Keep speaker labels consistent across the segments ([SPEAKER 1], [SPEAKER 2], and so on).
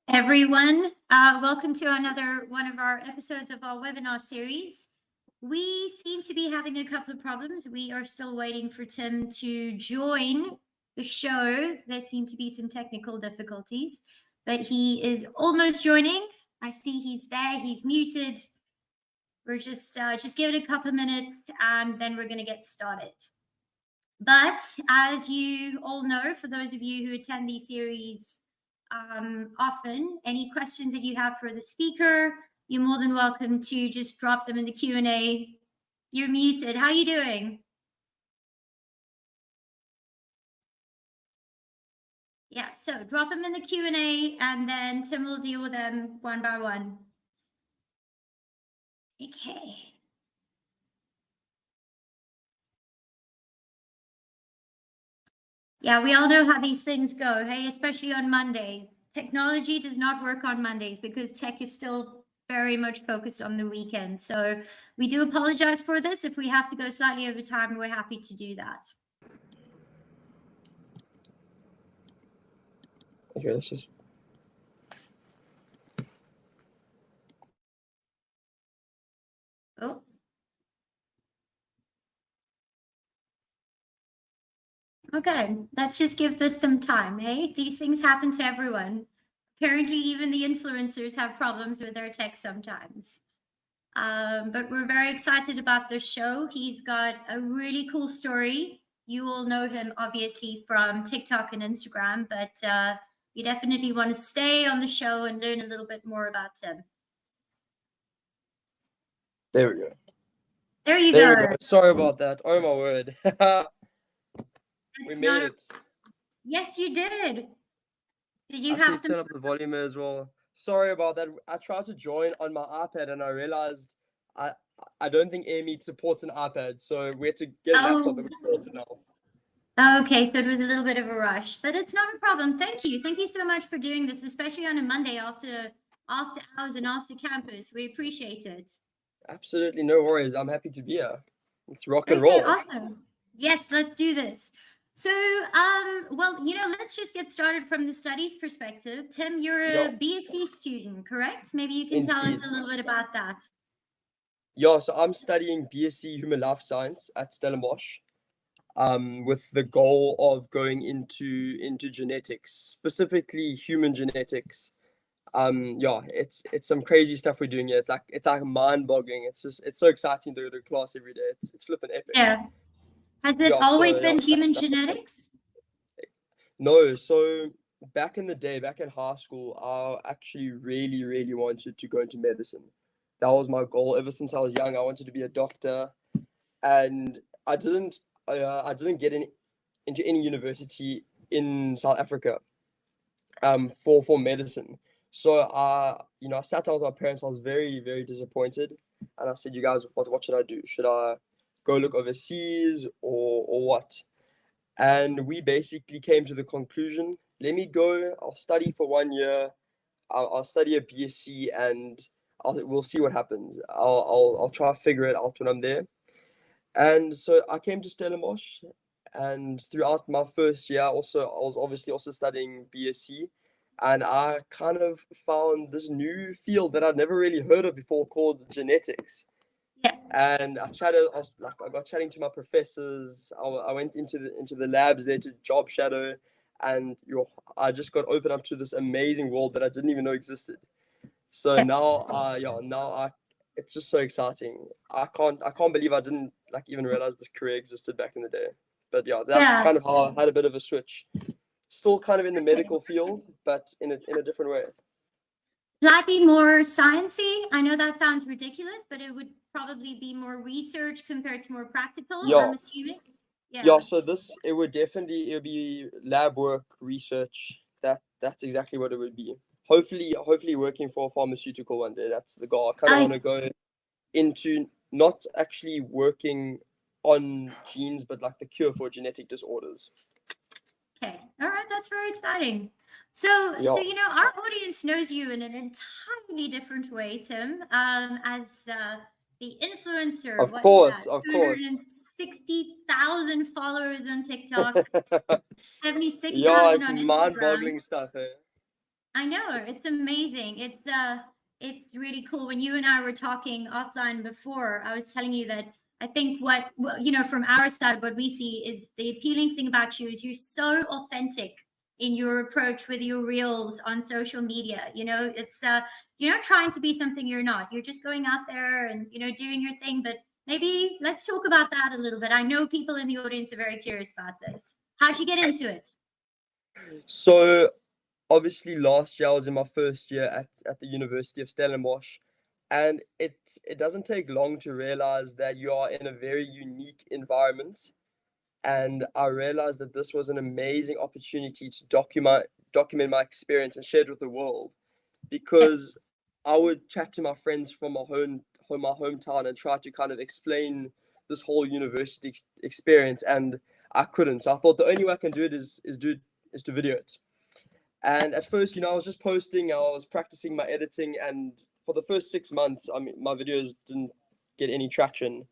[SPEAKER 1] Everyone. Welcome to another one of our episodes of our webinar series. We seem to be having a couple of problems. We are still waiting for Tim to join the show. There seem to be some technical difficulties, but he is almost joining. I see he's there. He's muted. We're just give it a couple of minutes and then we're going to get started. But as you all know, for those of you who attend these series often, any questions that you have for the speaker, you're more than welcome to just drop them in the Q&A. You're muted. How are you doing? Yeah, so drop them in the Q&A and then Tim will deal with them one by one. Okay. Yeah, we all know how these things go, hey, especially on Mondays. Technology does not work on Mondays because tech is still very much focused on the weekend. So we do apologize for this. If we have to go slightly over time, we're happy to do that.
[SPEAKER 2] Okay, let's just...
[SPEAKER 1] Oh. Okay, let's just give this some time, hey? These things happen to everyone. Apparently, even the influencers have problems with their tech sometimes. But we're very excited about this show. He's got a really cool story. You all know him, obviously, from TikTok and Instagram, but you definitely want to stay on the show and learn a little bit more about him.
[SPEAKER 2] There we go.
[SPEAKER 1] There you go.
[SPEAKER 2] Sorry about that. Oh, my word. We made it.
[SPEAKER 1] Yes, you did. Did you
[SPEAKER 2] I
[SPEAKER 1] have
[SPEAKER 2] turn up the volume as well? Sorry about that. I tried to join on my iPad and I realized I don't think AirMeet supports an iPad, so we had to get a laptop and we built it now.
[SPEAKER 1] Okay, so it was a little bit of a rush, but it's not a problem. Thank you. Thank you so much for doing this, especially on a Monday after hours and after campus. We appreciate it.
[SPEAKER 2] Absolutely, no worries. I'm happy to be here. Let's rock and roll.
[SPEAKER 1] Awesome. Yes, let's do this. So, well, let's just get started from the studies perspective. Tim, you're a BSc student, correct? Maybe you can tell us a little bit about that.
[SPEAKER 2] Yeah, so I'm studying BSc Human Life Science at Stellenbosch, with the goal of going into genetics, specifically human genetics. Yeah, it's some crazy stuff we're doing here. It's like mind-boggling. It's so exciting to go to class every day. It's flipping epic.
[SPEAKER 1] Yeah. Has it always been human genetics?
[SPEAKER 2] No, so back in the day, back in high school, I actually really, really wanted to go into medicine. That was my goal ever since I was young. I wanted to be a doctor, and I didn't get into any university in South Africa for medicine. So I sat down with my parents. I was very, very disappointed, and I said, "You guys, what should I do? Should I go look overseas or what?" And we basically came to the conclusion: let me go. I'll study for 1 year. I'll study a BSc, and we'll see what happens. I'll try to figure it out when I'm there. And so I came to Stellenbosch, and throughout my first year, I was obviously also studying BSc, and I kind of found this new field that I'd never really heard of before called genetics.
[SPEAKER 1] Yeah.
[SPEAKER 2] And I got chatting to my professors. I went into the labs there to job shadow, and I just got opened up to this amazing world that I didn't even know existed. So now it's just so exciting. I can't believe I didn't even realize this career existed back in the day. But yeah, that's kind of how I had a bit of a switch. Still kind of in the medical field, but in a different way.
[SPEAKER 1] Slightly more sciencey. I know that sounds ridiculous, but it would probably be more research compared to more practical, I'm assuming.
[SPEAKER 2] Yeah, so it would be lab work, research. That's exactly what it would be. Hopefully working for a pharmaceutical one day. That's the goal. I kind of want to go into not actually working on genes, but like the cure for genetic disorders.
[SPEAKER 1] Okay. All right. That's very exciting. So our audience knows you in an entirely different way, Tim, as the influencer.
[SPEAKER 2] Of course.
[SPEAKER 1] 260,000 followers on TikTok, 76,000 on Instagram.
[SPEAKER 2] Mind-boggling stuff. Eh?
[SPEAKER 1] I know, it's amazing. It's really cool. When you and I were talking offline before, I was telling you that I think from our side, what we see is the appealing thing about you is you're so authentic in your approach with your reels on social media. It's you're not trying to be something you're not. You're just going out there and doing your thing. But maybe let's talk about that a little bit. I know people in the audience are very curious about this. How'd you get into it?
[SPEAKER 2] So obviously last year I was in my first year at the University of Stellenbosch, and it doesn't take long to realize that you are in a very unique environment. And I realized that this was an amazing opportunity to document my experience and share it with the world,
[SPEAKER 1] Yeah.
[SPEAKER 2] because I would chat to my friends from my hometown and try to kind of explain this whole university experience, and I couldn't. So I thought the only way I can do it is to video it. And at first, I was just posting, I was practicing my editing, and for the first 6 months, I mean, my videos didn't get any traction.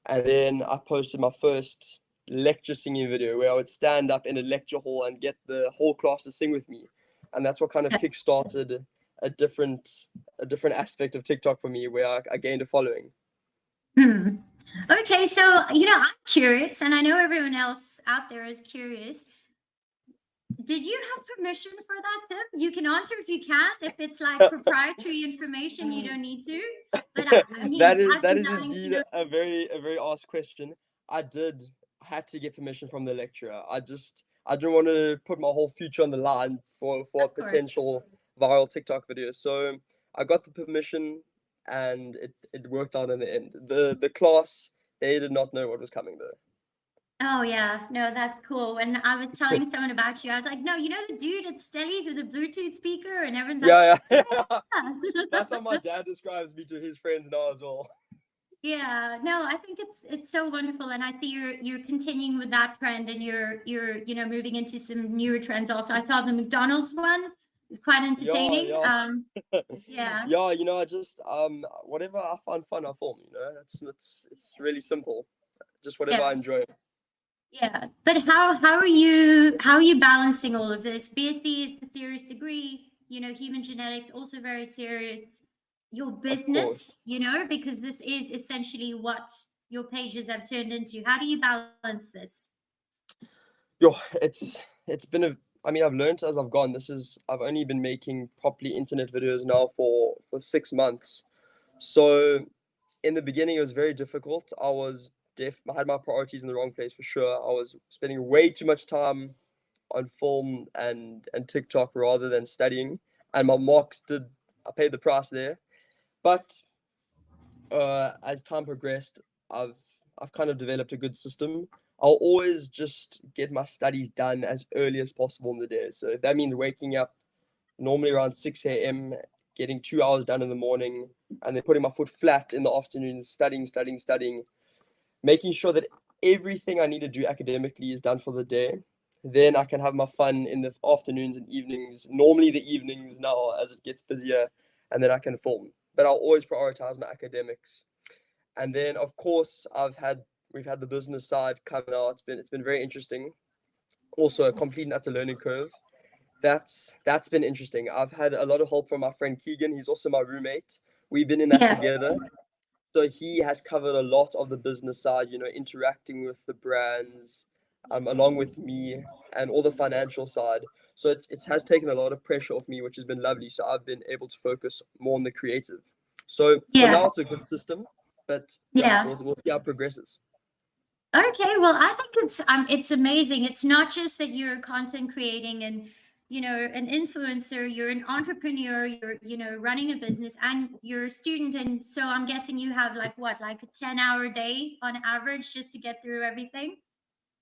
[SPEAKER 2] And then I posted my first lecture singing video where I would stand up in a lecture hall and get the whole class to sing with me. And that's what kind of kickstarted a different aspect of TikTok for me, where I gained a following.
[SPEAKER 1] Hmm. Okay, so I'm curious, and I know everyone else out there is curious. Did you have permission for that, Tim? You can answer if you can't. If it's like proprietary information, you don't need to. But I mean, I've
[SPEAKER 2] That
[SPEAKER 1] been
[SPEAKER 2] is
[SPEAKER 1] dying to
[SPEAKER 2] indeed
[SPEAKER 1] know.
[SPEAKER 2] a very asked question. I had to get permission from the lecturer. I didn't want to put my whole future on the line for a
[SPEAKER 1] Of course.
[SPEAKER 2] potential viral TikTok video. So I got the permission, and it worked out in the end. The class, they did not know what was coming though.
[SPEAKER 1] Oh yeah, no, that's cool. When I was telling someone about you, I was like, no, the dude at Stellies with a Bluetooth speaker, and everyone's like,
[SPEAKER 2] Yeah, yeah. That's how
[SPEAKER 1] yeah.
[SPEAKER 2] my dad describes me to his friends now as well.
[SPEAKER 1] Yeah, no, I think it's so wonderful, and I see you're continuing with that trend, and you're moving into some newer trends also. I saw the McDonald's one. It's quite
[SPEAKER 2] Yeah,
[SPEAKER 1] entertaining.
[SPEAKER 2] yeah.
[SPEAKER 1] Yeah,
[SPEAKER 2] Yeah, I just whatever I find fun, I film. It's really simple. Just whatever I
[SPEAKER 1] yeah,
[SPEAKER 2] enjoy.
[SPEAKER 1] yeah. But how are you balancing all of this? BSc is a serious degree. Human genetics also very serious. Your
[SPEAKER 2] Of course.
[SPEAKER 1] business, because this is essentially what your pages have turned into. How do you balance this?
[SPEAKER 2] Yo, it's been a. I mean, I've learned as I've gone. I've only been making properly internet videos now for 6 months. So in the beginning, it was very difficult. I had my priorities in the wrong place for sure. I was spending way too much time on film and TikTok rather than studying, and my marks did. I paid the price there. But as time progressed, I've I've kind of developed a good system. I'll always just get my studies done as early as possible in the day. So if that means waking up normally around 6 a.m., getting 2 hours done in the morning, and then putting my foot flat in the afternoon, studying, making sure that everything I need to do academically is done for the day. Then I can have my fun in the afternoons and evenings, normally the evenings now as it gets busier, and then I can film. But I'll always prioritize my academics. And then of course we've had the business side coming out. It's been very interesting. Also a complete and utter learning curve. That's been interesting. I've had a lot of help from my friend Keegan. He's also my roommate. We've been in that
[SPEAKER 1] Yeah.
[SPEAKER 2] together. So he has covered a lot of the business side, interacting with the brands, along with me, and all the financial side. So it has taken a lot of pressure off me, which has been lovely. So I've been able to focus more on the creative. So for
[SPEAKER 1] Yeah.
[SPEAKER 2] now, it's a good system, but yeah,
[SPEAKER 1] Yeah.
[SPEAKER 2] we'll see how it progresses.
[SPEAKER 1] Okay, well, I think it's amazing. It's not just that you're content creating and an influencer, you're an entrepreneur, you're running a business, and you're a student, and so I'm guessing you have like a 10-hour day on average just to get through everything.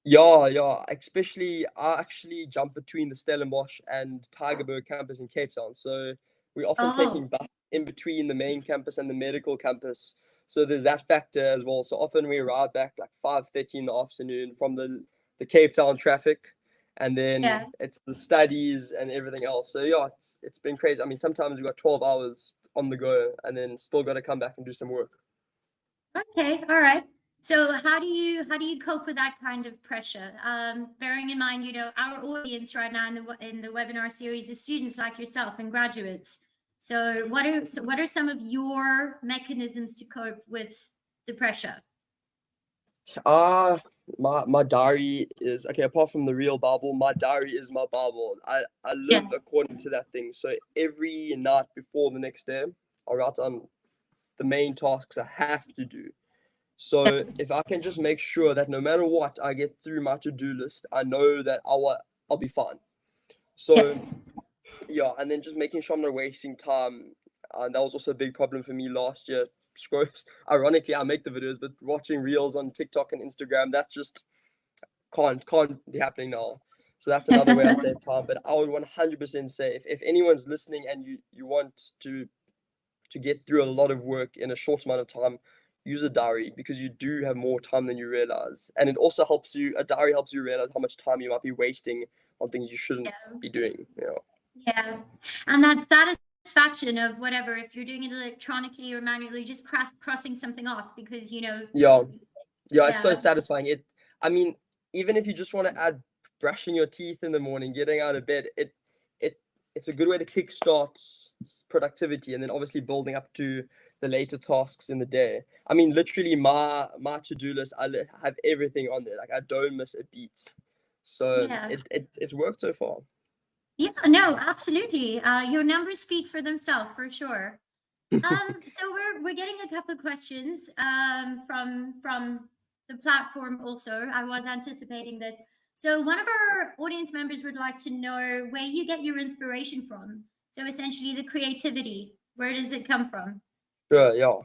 [SPEAKER 2] Yeah, yeah. Especially, I actually jump between the Stellenbosch and Tygerberg campus in Cape Town. So we're often
[SPEAKER 1] Oh,
[SPEAKER 2] taking bus in between the main campus and the medical campus. So there's that factor as well. So often we arrive back like 5:30 in the afternoon from the Cape Town traffic, and then
[SPEAKER 1] yeah.
[SPEAKER 2] it's the studies and everything else. So yeah, it's been crazy. I mean, sometimes we got 12 hours on the go, and then still got to come back and do some work.
[SPEAKER 1] Okay, all right. So how do you cope with that kind of pressure? Bearing in mind, our audience right now in the webinar series is students like yourself and graduates. So what are some of your mechanisms to cope with the pressure?
[SPEAKER 2] My diary is okay. Apart from the real Bible, my diary is my Bible. I
[SPEAKER 1] Yeah.
[SPEAKER 2] live according to that thing. So every night before the next day, I'll write down the main tasks I have to do. So if I can just make sure that no matter what I get through my to-do list, I know that I'll be fine. So yeah, and then just making sure I'm not wasting time. And that was also a big problem for me last year. Scrolls. Ironically, I make the videos, but watching reels on TikTok and Instagram, that just can't be happening now. So that's another way I save time. But I would 100% say if anyone's listening and you want to get through a lot of work in a short amount of time, use a diary because you do have more time than you realize. And it also helps you, a diary helps you realize how much time you might be wasting on things you shouldn't be doing.
[SPEAKER 1] Yeah. And that satisfaction of whatever, if you're doing it electronically or manually, just crossing something off because,
[SPEAKER 2] Yeah, it's so satisfying. I mean, even if you just want to add brushing your teeth in the morning, getting out of bed, it's a good way to kickstart productivity and then obviously building up to the later tasks in the day. I mean, literally my to-do list, I have everything on there. Like I don't miss a beat. So it's worked so far.
[SPEAKER 1] Yeah, no, absolutely. Your numbers speak for themselves for sure. So we're getting a couple of questions from the platform also. I was anticipating this. So one of our audience members would like to know where you get your inspiration from. So essentially the creativity, where does it come from?
[SPEAKER 2] Sure, yeah.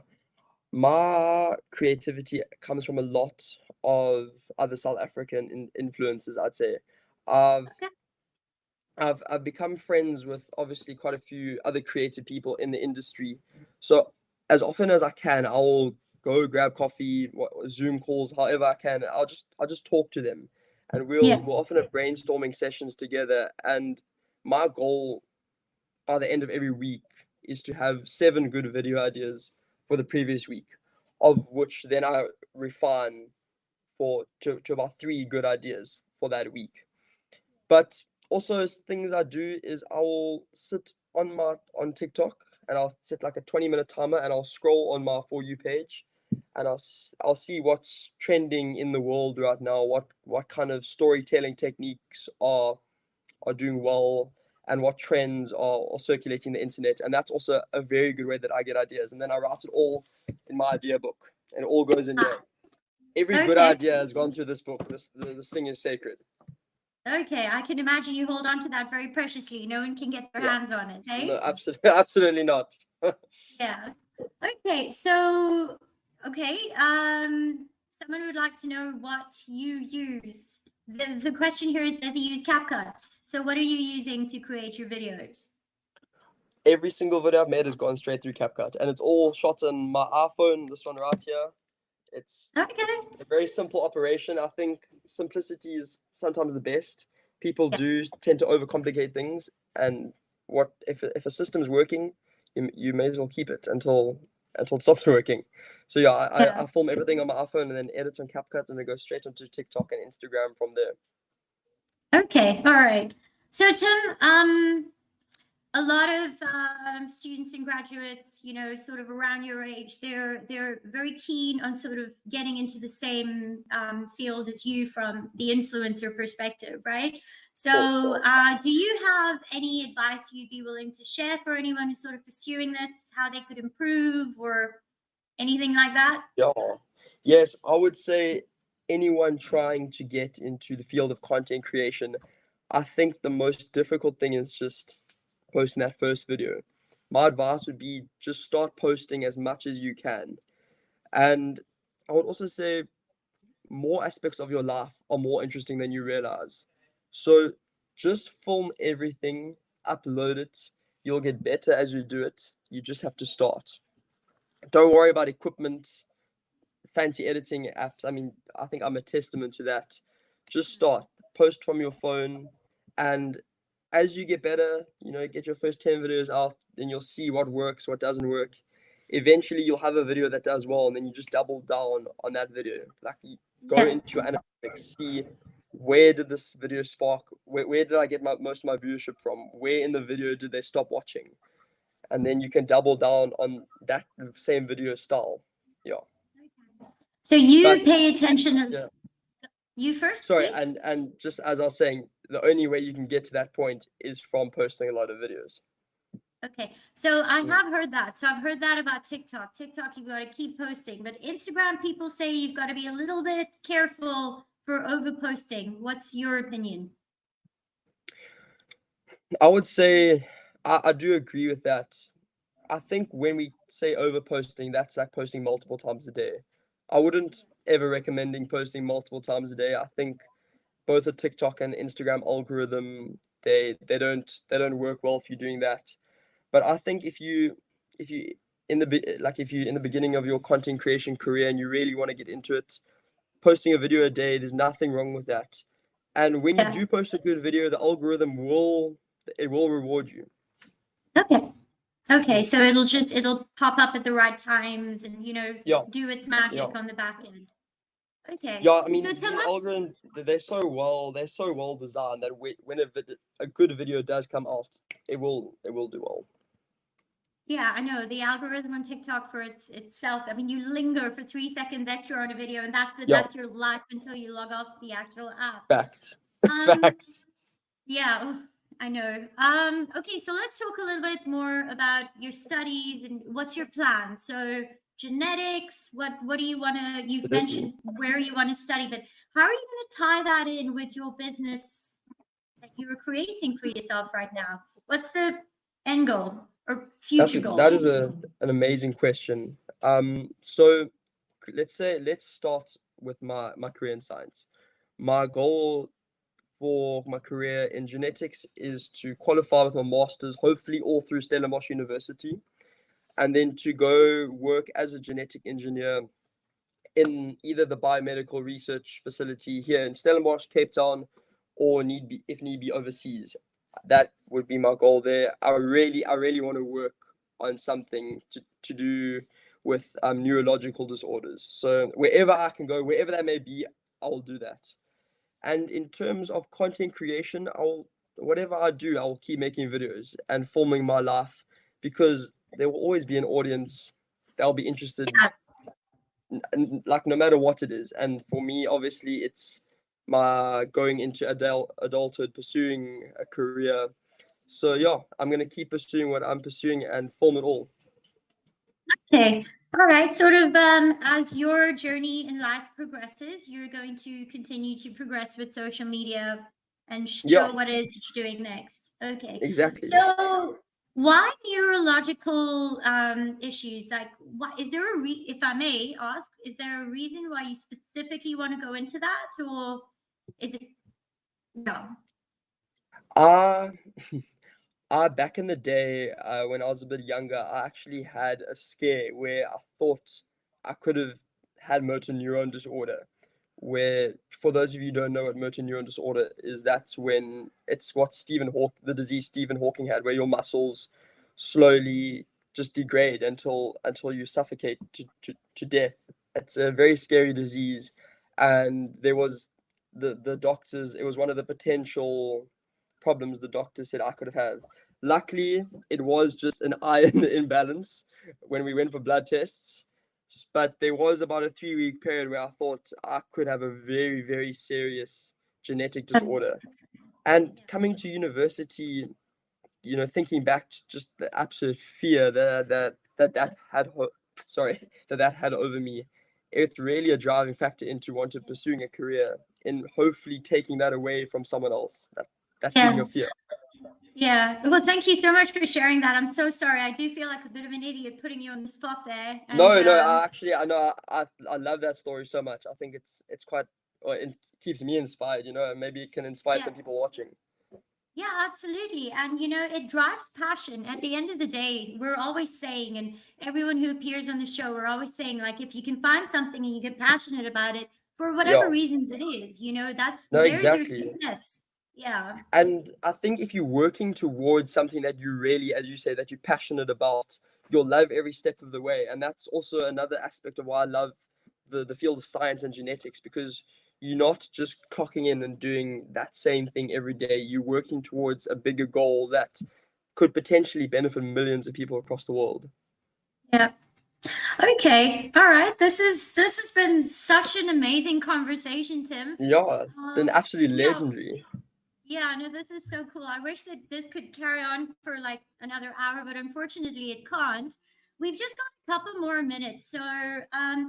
[SPEAKER 2] My creativity comes from a lot of other South African influences, I'd say. I've I've become friends with obviously quite a few other creative people in the industry. So as often as I can, I'll go grab coffee, Zoom calls, however I can. I'll just talk to them, and we'll often have brainstorming sessions together. And my goal by the end of every week is to have 7 good video ideas for the previous week, of which then I refine to about 3 good ideas for that week. But also things I do is I will sit on TikTok and I'll set like a 20-minute timer and I'll scroll on my For You page and I'll see what's trending in the world right now, what kind of storytelling techniques are doing well and what trends are circulating the internet. And that's also a very good way that I get ideas. And then I write it all in my idea book and it all goes in here. Every good idea has gone through this book. This thing is sacred.
[SPEAKER 1] Okay, I can imagine you hold on to that very preciously. No one can get their hands on it, eh?
[SPEAKER 2] No, absolutely not.
[SPEAKER 1] Yeah. Okay, so someone would like to know what you use. The question here is, does he use CapCut? So what are you using to create your videos?
[SPEAKER 2] Every single video I've made has gone straight through CapCut, and it's all shot on my iPhone. This one right here. It's a very simple operation. I think simplicity is sometimes the best. People do tend to overcomplicate things, and if a system's working, you may as well keep it until it stops working. So yeah, I film everything on my iPhone and then edit on CapCut, and then go straight onto TikTok and Instagram from there.
[SPEAKER 1] Okay, all right. So Tim, a lot of students and graduates, sort of around your age, they're very keen on sort of getting into the same field as you from the influencer perspective, right? So do you have any advice you'd be willing to share for anyone who's sort of pursuing this, how they could improve or anything like that?
[SPEAKER 2] Yeah. Yes, I would say anyone trying to get into the field of content creation, I think the most difficult thing is just posting that first video. My advice would be just start posting as much as you can. And I would also say more aspects of your life are more interesting than you realize. So just film everything, upload it. You'll get better as you do it. You just have to start. Don't worry about equipment, fancy editing apps. I mean, I think I'm a testament to that. Just start, post from your phone, and as you get better, get your first 10 videos out, then you'll see what works, what doesn't work. eventually you'll have a video that does well, and then you just double down on that video. Like you go
[SPEAKER 1] Yeah.
[SPEAKER 2] into your analytics, see where did this video spark, where did I get most of my viewership from, where in the video did they stop watching, and then you can double down on that same video style. Yeah.
[SPEAKER 1] So you
[SPEAKER 2] But
[SPEAKER 1] pay attention.
[SPEAKER 2] yeah.
[SPEAKER 1] You first,
[SPEAKER 2] Sorry,
[SPEAKER 1] please.
[SPEAKER 2] and just as I was saying, the only way you can get to that point is from posting a lot of videos.
[SPEAKER 1] Okay, so I
[SPEAKER 2] Mm.
[SPEAKER 1] have heard that. So I've heard that about TikTok. TikTok, you've got to keep posting, but Instagram, people say you've got to be a little bit careful for over posting. What's your opinion?
[SPEAKER 2] I would say I do agree with that. I think when we say over posting, that's like posting multiple times a day. I wouldn't ever recommending posting multiple times a day. I think both the TikTok and Instagram algorithm, they don't work well if you're doing that. But I think if you if you if you in the beginning of your content creation career and you really want to get into it, posting a video a day, there's nothing wrong with that. And when you
[SPEAKER 1] Yeah.
[SPEAKER 2] do post a good video, the algorithm will reward you.
[SPEAKER 1] Okay. Okay, so it'll pop up at the right times and
[SPEAKER 2] Yeah.
[SPEAKER 1] do its magic
[SPEAKER 2] Yeah.
[SPEAKER 1] on the back end. Okay.
[SPEAKER 2] Yeah, I mean,
[SPEAKER 1] So
[SPEAKER 2] these
[SPEAKER 1] tell us.
[SPEAKER 2] algorithms, they're so well designed that when a good video does come out, it will do well.
[SPEAKER 1] Yeah, I know the algorithm on TikTok for itself. I mean, you linger for 3 seconds extra on a video, and
[SPEAKER 2] Yeah.
[SPEAKER 1] that's your life until you log off the actual app.
[SPEAKER 2] Facts.
[SPEAKER 1] Um,
[SPEAKER 2] Facts.
[SPEAKER 1] Yeah, I know. Okay, so let's talk a little bit more about your studies and what's your plan. So genetics, what do you want to, you've mentioned where you want to study, but how are you going to tie that in with your business that you're creating for yourself right now? What's the end goal or future goal?
[SPEAKER 2] That is an amazing question. So let's start with my career in science. My goal for my career in genetics is to qualify with my master's, hopefully all through Stellenbosch University, and then to go work as a genetic engineer in either the biomedical research facility here in Stellenbosch, Cape Town, or if need be overseas. That would be my goal there. I really want to work on something to do with neurological disorders. So wherever I can go, wherever that may be, I'll do that. And in terms of content creation, whatever I do, I'll keep making videos and filming my life, because there will always be an audience that'll be interested, like no matter what it is. And for me, obviously, it's my going into adulthood, pursuing a career. So yeah, I'm gonna keep pursuing what I'm pursuing and film it all.
[SPEAKER 1] Okay. All right. Sort of as your journey in life progresses, you're going to continue to progress with social media and show what it is that you're doing next. Okay.
[SPEAKER 2] Exactly.
[SPEAKER 1] So why neurological issues? Like, what is there if I may ask, is there a reason why you specifically want to go into that, or is it no?
[SPEAKER 2] Back in the day, when I was a bit younger, I actually had a scare where I thought I could have had motor neuron disorder. Where, for those of you who don't know what motor neuron disorder is, that's when it's what the disease Stephen Hawking had, where your muscles slowly just degrade until you suffocate to death. It's a very scary disease, and there was the doctors. It was one of the potential problems the doctor said I could have had. Luckily, it was just an iron imbalance when we went for blood tests. But there was about a 3-week period where I thought I could have a very, very serious genetic disorder. And coming to university, thinking back to just the absolute fear that had over me, it's really a driving factor into wanting pursuing a career in hopefully taking that away from someone else. That feeling of fear.
[SPEAKER 1] Yeah. Well, thank you so much for sharing that. I'm so sorry. I do feel like a bit of an idiot putting you on the spot there. And,
[SPEAKER 2] no, I know. I love that story so much. I think it's quite. It keeps me inspired. Maybe it can inspire some people watching.
[SPEAKER 1] Yeah, absolutely. And, it drives passion. At the end of the day, we're always saying, and everyone who appears on the show, we're always saying, like, if you can find something and you get passionate about it, for whatever reasons it is, there's your success. Yeah.
[SPEAKER 2] And I think if you're working towards something that you really, as you say, that you're passionate about, you'll love every step of the way. And that's also another aspect of why I love the field of science and genetics, because you're not just clocking in and doing that same thing every day. You're working towards a bigger goal that could potentially benefit millions of people across the world.
[SPEAKER 1] Yeah. Okay. All right. This has been such an amazing conversation, Tim.
[SPEAKER 2] Yeah, been absolutely
[SPEAKER 1] Yeah.
[SPEAKER 2] legendary.
[SPEAKER 1] Yeah, no, this is so cool. I wish that this could carry on for like another hour, but unfortunately it can't. We've just got a couple more minutes. So,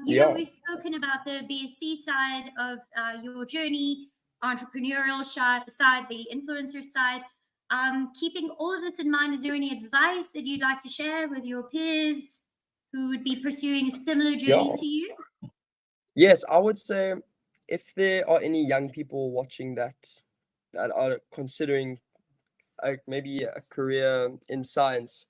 [SPEAKER 2] Yeah.
[SPEAKER 1] we've spoken about the BSc side of your journey, entrepreneurial side, the influencer side. Keeping all of this in mind, is there any advice that you'd like to share with your peers who would be pursuing a similar journey
[SPEAKER 2] Yeah.
[SPEAKER 1] to you?
[SPEAKER 2] Yes, I would say if there are any young people watching that are considering maybe a career in science,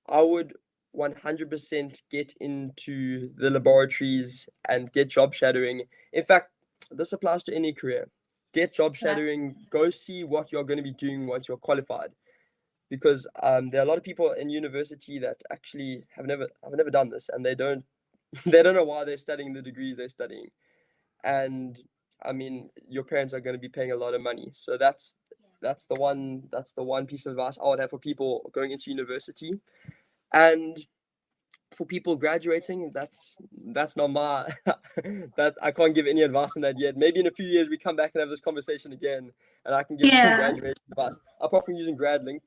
[SPEAKER 2] I would 100% get into the laboratories and get job shadowing. In fact, this applies to any career. Get job
[SPEAKER 1] Yeah.
[SPEAKER 2] shadowing, go see what you're going to be doing once you're qualified. Because there are a lot of people in university that actually have never done this, and they don't know why they're studying the degrees they're studying. And I mean, your parents are going to be paying a lot of money, so that's the one piece of advice I would have for people going into university. And for people graduating, that's not my that I can't give any advice on that yet. Maybe in a few years we come back and have this conversation again, and I can give some graduation advice. Apart from using Gradlinc,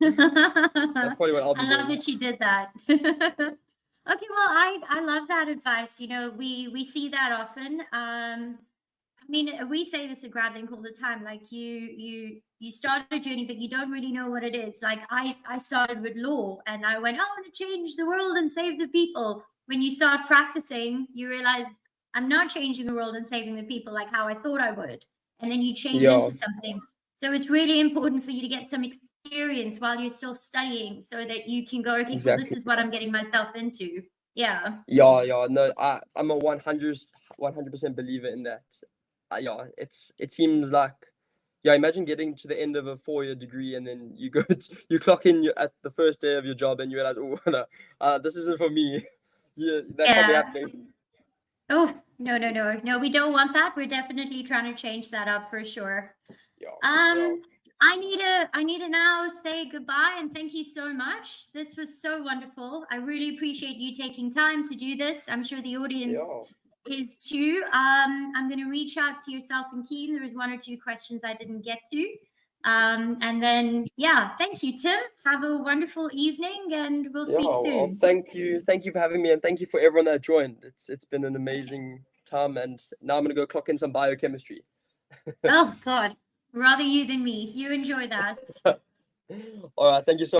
[SPEAKER 2] that's probably what I'll be doing.
[SPEAKER 1] I love that you did that. Okay, well, I love that advice. We see that often. I mean, we say this at Gradlinc all the time. Like you start a journey, but you don't really know what it is. Like I started with law, and I went, I want to change the world and save the people. When you start practicing, you realize I'm not changing the world and saving the people like how I thought I would. And then you change into something. So it's really important for you to get some experience while you're still studying, so that you can go, okay, well, this is what I'm getting myself into. Yeah.
[SPEAKER 2] Yeah. No, I'm a 100% believer in that. Yeah, it seems like, imagine getting to the end of a 4-year degree and then you you clock in at the first day of your job and you realize, oh no, this isn't for me. Yeah, that can't be happening.
[SPEAKER 1] Oh, no, we don't want that. We're definitely trying to change that up for sure.
[SPEAKER 2] Yeah.
[SPEAKER 1] I need to now say goodbye and thank you so much. This was so wonderful. I really appreciate you taking time to do this. I'm sure the audience is too. I'm going to reach out to yourself and Keen. There was 1 or 2 questions I didn't get to. And then, thank you, Tim. Have a wonderful evening, and we'll speak soon.
[SPEAKER 2] Well, thank you for having me, and thank you for everyone that joined. It's been an amazing time, and now I'm going to go clock in some biochemistry.
[SPEAKER 1] Oh God, rather you than me. You enjoy that.
[SPEAKER 2] All right, thank you so much.